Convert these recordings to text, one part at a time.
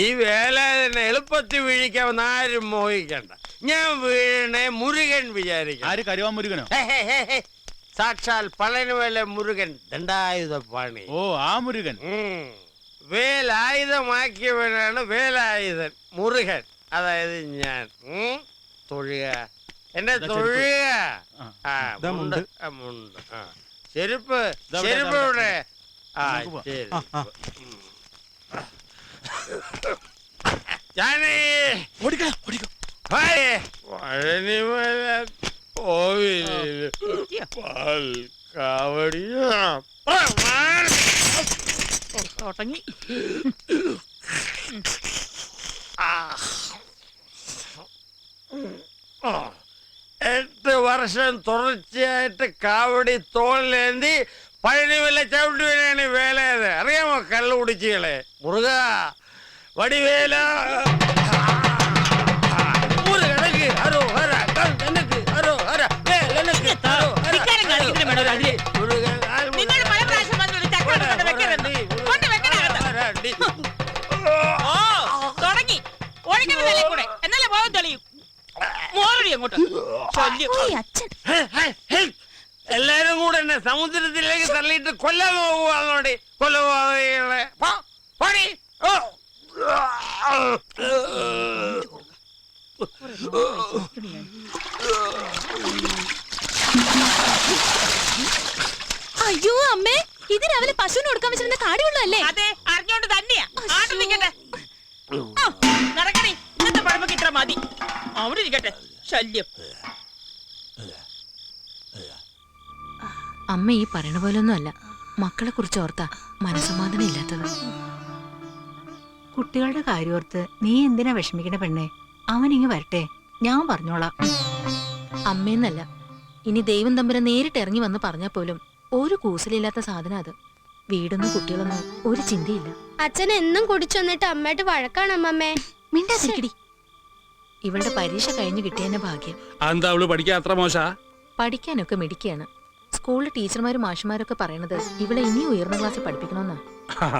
ഈ വേലാതിനെ എളുപ്പത്തിൽ വീഴിക്കാവുന്ന ആരും മോഹിക്കണ്ട. ഞാൻ വീഴണേ മുരുകൻ വിചാരിക്കും. ആര് കരുവാൻ മുരുകനോ? സാക്ഷാൽ പളനിമല മുരുകൻ ദണ്ഡായുധ പാണി. ഓ ആ മുരുകൻ. വേലായുധമാക്കിയവനാണ് വേലായുധൻ മുരുകൻ. അതായത് ഞാൻ തൊഴുക എന്നെ തൊഴുക. മുണ്ട് ചെരുപ്പ് ചെരുപ്പ് ഇവിടെ. പഴനിമല കോവിലിൽ പാൽ കാവടിയോ തുടങ്ങി. 8 വർഷം തുടർച്ചയായിട്ട് കാവടി തോളിലേന്തി പഴനിമല ചവിട്ടുവനാണ് വേലയത്. അറിയാമോ കള്ളു കുടിച്ചുകളെ? മുറുക വടിവേല തുടങ്ങി. ഒഴുകിനെ കൂടെ എന്നല്ലേ പോകാൻ തെളിയും. എല്ലാരും കൂടെ എന്നെ സമുദ്രത്തിലേക്ക് തള്ളിയിട്ട് കൊല്ലാൻ പോകുവാന്നോടെ. കൊലപാതകളെ പണി. അയ്യോ അമ്മേ, ഇത് രാവിലെ പശുവിന് കൊടുക്കാൻ വെച്ചിരുന്ന കാടിവെള്ളല്ലേ? അതെ, അറിഞ്ഞോണ്ട് തന്നെയാ. ആട്ടം നിൽക്കട്ടെ, നടക്കണേ. ഇന്നത്തെ പഴമക്ക് ഇത്ര മതി. അവിടെ ഇരിക്കട്ടെ. ശല്യം. അമ്മ ഈ പറയണ പോലൊന്നും അല്ല. മക്കളെ കുറിച്ച് ഓർത്താ മനസ്സമാധാനം ഇല്ലാത്തത്. കുട്ടികളുടെ കാര്യോർത്ത് നീ എന്തിനാ വിഷമിക്കണ പെണ്ണെ? അവനിങ്ങ് വരട്ടെ, ഞാൻ പറഞ്ഞോളാം. അമ്മയെന്നല്ല, ഇനി ദൈവം തമ്പുരാൻ നേരിട്ട് ഇറങ്ങി വന്ന് പറഞ്ഞാൽ പോലും ഒരു കൂസലില്ലാത്ത സാധനം അത്. വീടൊന്നും കുട്ടികളൊന്നും ഒരു ചിന്തയില്ല. അച്ഛൻ എന്നും കുടിച്ചു വന്നിട്ട് അമ്മയായിട്ട് വഴക്കാണ് അമ്മമ്മേ. മിണ്ടാതിരിക്കടി. ഇവളുടെ പരീക്ഷ കഴിഞ്ഞു കിട്ടിയതിന്റെ ഭാഗ്യം. എന്താ അവള് പഠിക്കാൻ അത്ര മോശ? പഠിക്കാനൊക്കെ മിടിക്കുകയാണ്. സ്കൂളിലെ ടീച്ചർമാരും മാഷുമാരൊക്കെ പറയണത് ഇവളെ ഇനിയും ഉയർന്ന ക്ലാസ്സിൽ പഠിപ്പിക്കണമെന്നാ.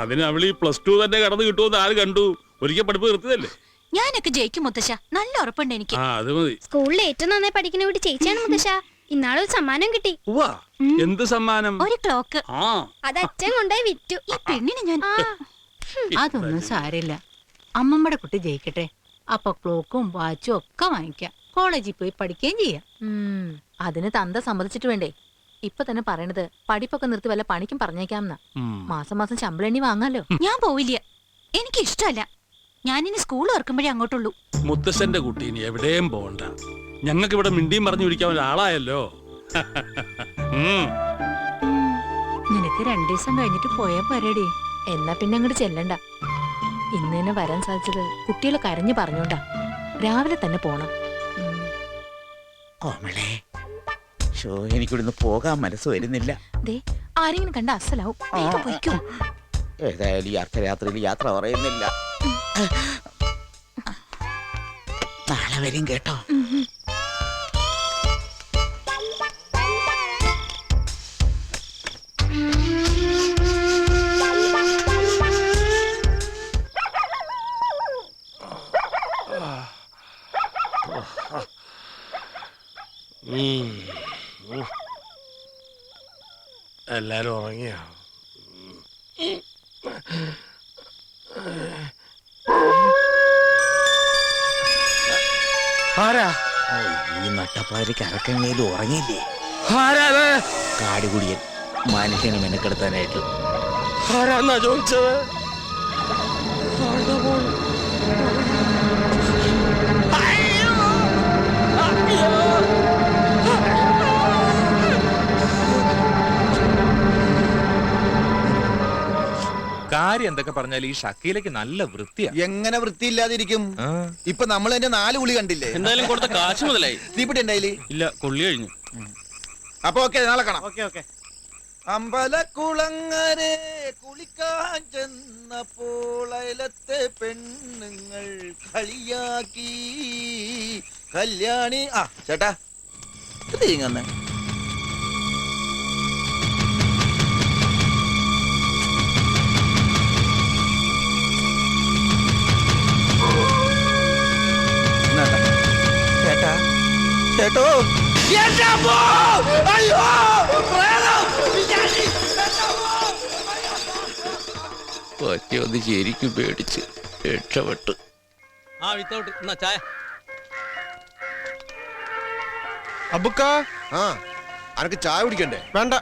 അതിന് അവള് ഈ +2 തന്നെ കടന്നു കിട്ടുമെന്ന് ആര് കണ്ടു? ഒരിക്കൽ പഠിപ്പ് നിർത്തിയതല്ലേ. ഞാനൊക്കെ ജയിക്കും മുത്തശ്ശ, നല്ല ഉറപ്പുണ്ട് എനിക്ക്. അത് മതി. സ്കൂളിൽ ഏറ്റവും നന്നായി പഠിക്കുന്ന വീട്ടിൽ ചേച്ചിയാണ് മുത്തശ്ശ. ഇന്നാളൊരു സമ്മാനം കിട്ടി. എന്ത് സമ്മാനം? ഒരു ക്ലോക്ക്. അത് അച്ഛൻ കൊണ്ടുപോയി വിറ്റു. ഈ പെണ്ണിനെ ഞാൻ അതൊന്നും സാരില്ല. അമ്മമ്മയുടെ കുട്ടി ജയിക്കട്ടെ, അപ്പൊ ക്ലോക്കും വാച്ചും ഒക്കെ വാങ്ങിക്കാം. കോളേജിൽ പോയി പഠിക്കുകയും ചെയ്യാം. അതിന് തന്ത സമ്മതിച്ചിട്ട് വേണ്ടേ? ഇപ്പൊ തന്നെ പറയണത് പഠിപ്പൊക്കെ നിർത്തി വല്ല പണിക്കും പറഞ്ഞേക്കാമെന്നാ. മാസം മാസം ശമ്പളം എണ്ണി വാങ്ങാലോ. ഞാൻ പോവില്ല, എനിക്ക് ഇഷ്ടമല്ല. ഞാനിനി സ്കൂൾ ഓർക്കുമ്പോഴേ അങ്ങോട്ടുള്ളൂ. മുത്തശ്ശന്റെ കുട്ടി ഇനി എവിടെയും പോകണ്ട. ഞങ്ങൾക്ക് ഇവിടെ മിണ്ടിയും പറഞ്ഞു പിടിക്കാൻ ഒരാളായല്ലോ. നിനക്ക് 2 ദിവസം കഴിഞ്ഞിട്ട് പോയാ പോരേടി. എന്നാ പിന്നെ അങ്ങോട്ട് ചെല്ലണ്ട. ഇന്ന് തന്നെ വരാൻ സാധിച്ചത് കുട്ടികളെ കരഞ്ഞു പറഞ്ഞോണ്ടാ. രാവിലെ തന്നെ പോണം. എനിക്കിവിടുന്ന് പോകാൻ മനസ്സ് വരുന്നില്ല. ആരെങ്കിലും കണ്ട അസലാവും. ഏതായാലും ഈ അർദ്ധരാത്രിയിൽ യാത്ര പറയുന്നില്ല. നാളെ വരും കേട്ടോ. എല്ലാരും ഉറങ്ങിയോ? ആരാ ഈ നട്ടപ്പാതിരിക്ക് അരക്കങ്ങയിലും ഉറങ്ങിയില്ലേ? കാടുകുടിയൻ മനുഷ്യനെ മെനക്കെടുത്താനായിട്ട്. ആരാന്നാ ചോദിച്ചത്? കാര്യം എന്തൊക്കെ പറഞ്ഞാൽ ഈ ഷക്കീലക്ക് നല്ല വൃത്തിയാ. എങ്ങനെ വൃത്തിയില്ലാതിരിക്കും? ഇപ്പൊ നമ്മൾ എന്റെ 4 കുളി കണ്ടില്ലേ? എന്തായാലും കൊടുത്ത കാശ് മുതലായി. തീപിടി ഉണ്ടായില്ലേ? ഇല്ല, കൊള്ളി കഴിഞ്ഞു. അപ്പൊ ഓക്കെ, നാളെ കാണാം. അമ്പലക്കുളങ്ങരെ കുളിക്കാൻ ചെന്നപ്പോൾ അയലത്തെ പെണ്ണുങ്ങൾ കളിയാക്കി കല്യാണി. ചേട്ടാ ഇങ്ങനെ കേട്ടോ എന്റെ അമ്മോ! അയ്യോ! പ്രേതം! വിചാരി! ഒറ്റയൊന്ന് ശരിക്കും പേടിച്ച് രക്ഷപ്പെട്ടു. ആ വിത്തൗട്ട് എന്നാ ചായ. അബുക്ക അനക്ക് ചായ കുടിക്കണ്ടേ? വേണ്ട.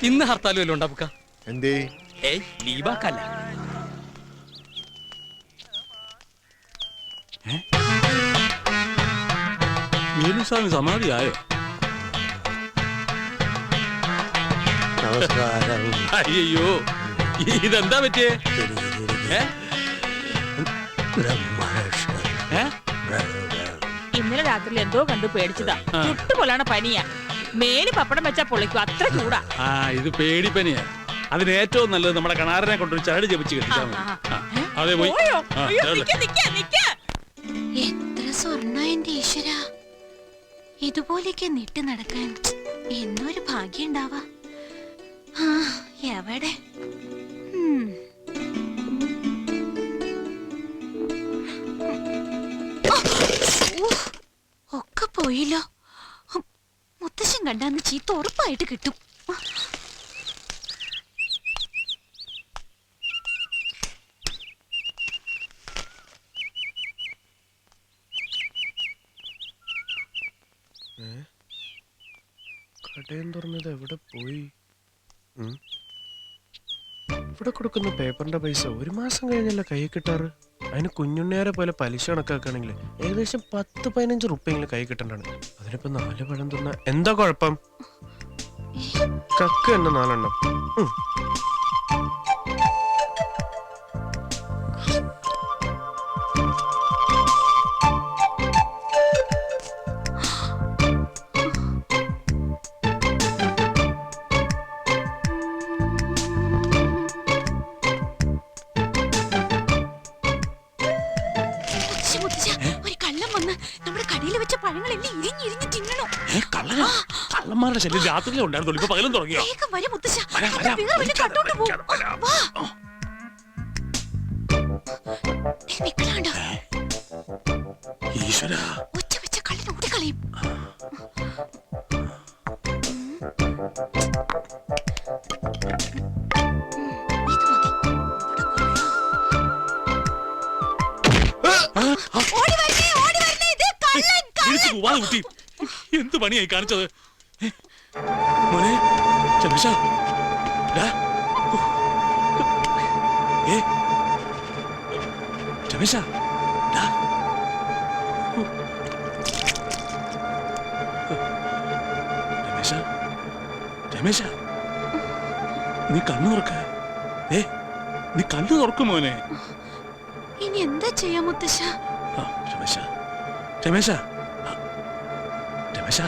ഇന്ന് ഹർത്താൽ വല്ലതും ഉണ്ടോ അബുക്ക? എന്തേ? ഏയ് ലീവാക്കല്ല. വേലുസ്വാമി സമാധിയായോ? നമസ്കാരം. അയ്യോ ഇതെന്താ പറ്റിയേ? ഏ? ഏ? ഇന്നലെ രാത്രി എന്തോ കണ്ടു പേടിച്ചതാ. ചുട്ടുപോലാണ് പനിയാ. മേല് പപ്പടം വെച്ചാ പൊളിക്കും, അത്ര ചൂടാ. ആ ഇത് പേടിപ്പനിയാ. അതിന് ഏറ്റവും നല്ലത് നമ്മുടെ കിണാറിനെ കൊണ്ടൊരു ചരട് ജപിച്ച് കെട്ടിച്ചാൽ മതി. ആ, അതെ പോയി. പോയോ? ആ, അയ്യോ, ചരട്. നിക്ക്, നിക്ക്, നിക്ക്. എത്ര സ്വർണ്ണ എന്റെ ഈശ്വര, ഇതുപോലെയൊക്കെ നിട്ട് നടക്കാൻ എന്നൊരു ഭാഗ്യം ഉണ്ടാവാ. ആ എവിടെ? ഒക്കെ പോയില്ലോ. മുത്തശ്ശൻ കണ്ടാന്ന് ചീത്ത ഉറപ്പായിട്ട് കിട്ടും. കടയും തുറന്നത് എവിടെ പോയി? ഇവിടെ കൊടുക്കുന്ന പേപ്പറിന്റെ പൈസ ഒരു മാസം കഴിഞ്ഞല്ല കൈ കിട്ടാറ്. അതിന് കുഞ്ഞുണ്ണിയാരെ പോലെ പലിശ കണക്കാക്കുകയാണെങ്കിൽ ഏകദേശം 10-15 റുപ്യെങ്കിലും കൈ കിട്ടണ്ടാണ്. അതിനിപ്പോ 4 പഴം തിന്ന എന്താ കുഴപ്പം? കക്ക് തന്നെ 4 എണ്ണം. ഒരു കള്ളം വന്ന് നമ്മുടെ കടയിൽ വെച്ച പഴങ്ങളെല്ലാം ഇരിഞ്ഞിരിഞ്ഞ് തിന്നണോ? കള്ളന്മാരുടെ ശല്യം രാത്രിയിലും ഉണ്ടായിരുന്നുള്ളൂ, ഇപ്പൊ പകലും തുടങ്ങിയോ? വേഗം വരും മുത്തശ്ശ, വരാം, വരാം. വേഗം വന്ന് കട്ടോണ്ട് പോ. വാ. നിക്കണുണ്ടോ? ഈശ്വരാ, ഒറ്റ വെച്ച കള്ളിന് ഓടിക്കളയും. എന്ത് പണിയായി കാണിച്ചത്? മോനെ ചന്ദ്രശ, രമേശ, രമേശ, രമേശ, നീ കണ്ണു തുറക്ക. നീ കണ്ണു തുറക്കും മോനെ. ഇനി എന്താ ചെയ്യാ മുത്തശ്ശ? രമേശ, രമേശ, രമേശ.